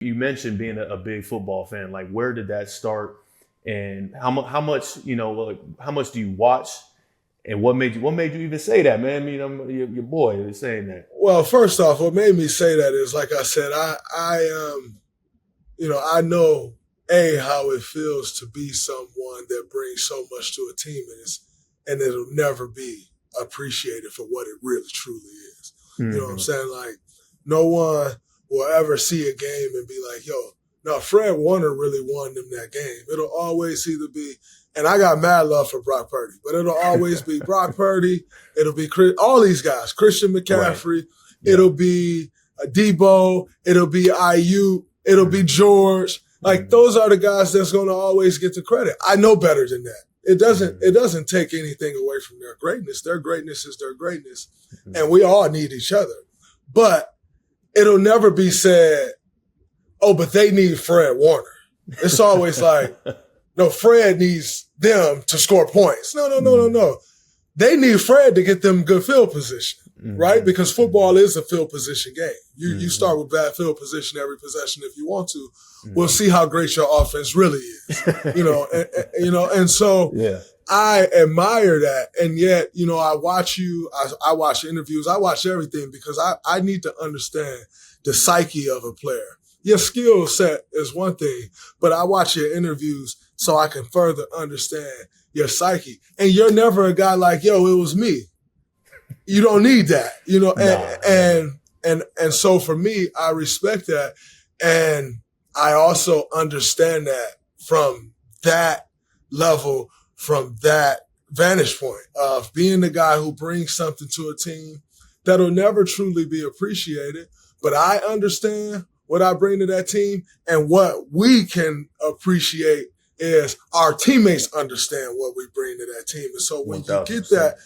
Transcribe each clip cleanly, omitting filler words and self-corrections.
You mentioned being a big football fan. Like, where did that start? And how much, how much do you watch? And what made you even say that, man? I mean, your boy is saying that. Well, first off, what made me say that is, like I said, I know how it feels to be someone that brings so much to a team, and it'll never be appreciated for what it really truly is. Mm-hmm. You know what I'm saying? Like, no one will ever see a game and be like, yo, no, Fred Warner really won them that game. It'll always either be, and I got mad love for Brock Purdy, but it'll always be Brock Purdy. It'll be all these guys, Christian McCaffrey. Right. Yeah. It'll be Debo. It'll be IU. It'll be George. Like, those are the guys that's going to always get the credit. I know better than that. It doesn't take anything away from their greatness. Their greatness is their greatness. And we all need each other. But it'll never be said, oh, but they need Fred Warner. It's always like, no, Fred needs them to score points. No. They need Fred to get them good field position, right? Because football is a field position game. You start with bad field position every possession if you want to. We'll see how great your offense really is, and so I admire that. And yet, I watch you, I watch interviews, I watch everything because I need to understand the psyche of a player. Your skill set is one thing, but I watch your interviews so I can further understand your psyche. And you're never a guy like, yo, it was me. You don't need that, and so for me, I respect that. And I also understand that from that level, from that vantage point of being the guy who brings something to a team that'll never truly be appreciated. But I understand what I bring to that team, and what we can appreciate is our teammates understand what we bring to that team. And so when 1,000%. You get that,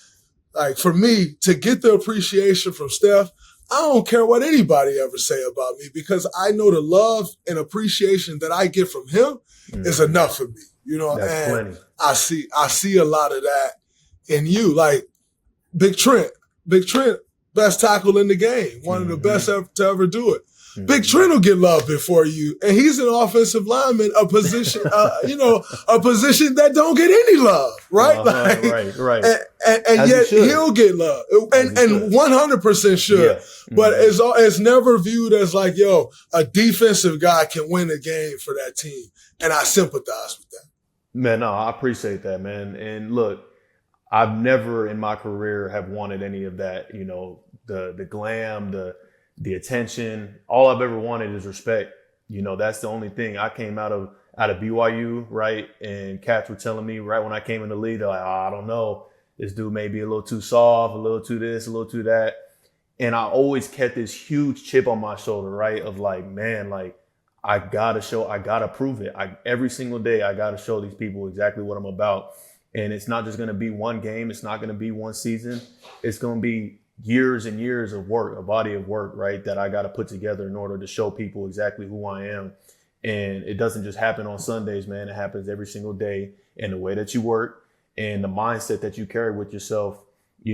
like for me, to get the appreciation from Steph, I don't care what anybody ever say about me because I know the love and appreciation that I get from him is enough for me. That's and plenty. I see a lot of that in you. Like Big Trent, best tackle in the game, one of the best to ever do it. Big Trent will get love before you, and he's an offensive lineman, a position, a position that don't get any love, right? Right. And yet he'll get love, and 100% should. Yeah. But it's never viewed as like, yo, a defensive guy can win a game for that team, and I sympathize with that. Man, no, I appreciate that, man. And look, I've never in my career have wanted any of that, the glam, the attention. All I've ever wanted is respect. That's the only thing. I came out of BYU, right? And cats were telling me right when I came in the league, they're like, I don't know. This dude may be a little too soft, a little too this, a little too that. And I always kept this huge chip on my shoulder, right? Of like, man, like I gotta prove it. Every single day, I gotta show these people exactly what I'm about. And it's not just going to be one game. It's not going to be one season. It's going to be years and years of work, a body of work, right, that I got to put together in order to show people exactly who I am. And it doesn't just happen on Sundays, man. It happens every single day in the way that you work and the mindset that you carry with yourself,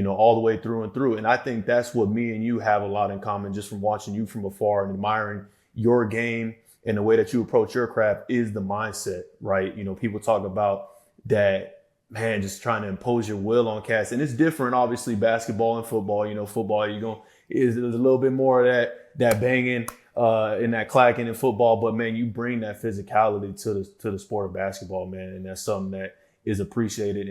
all the way through and through. And I think that's what me and you have a lot in common just from watching you from afar and admiring your game and the way that you approach your craft is the mindset, right? People talk about that, man, just trying to impose your will on cats. And it's different, obviously, basketball and football. Football, there's a little bit more of that banging and that clacking in football. But, man, you bring that physicality to the sport of basketball, man. And that's something that is appreciated.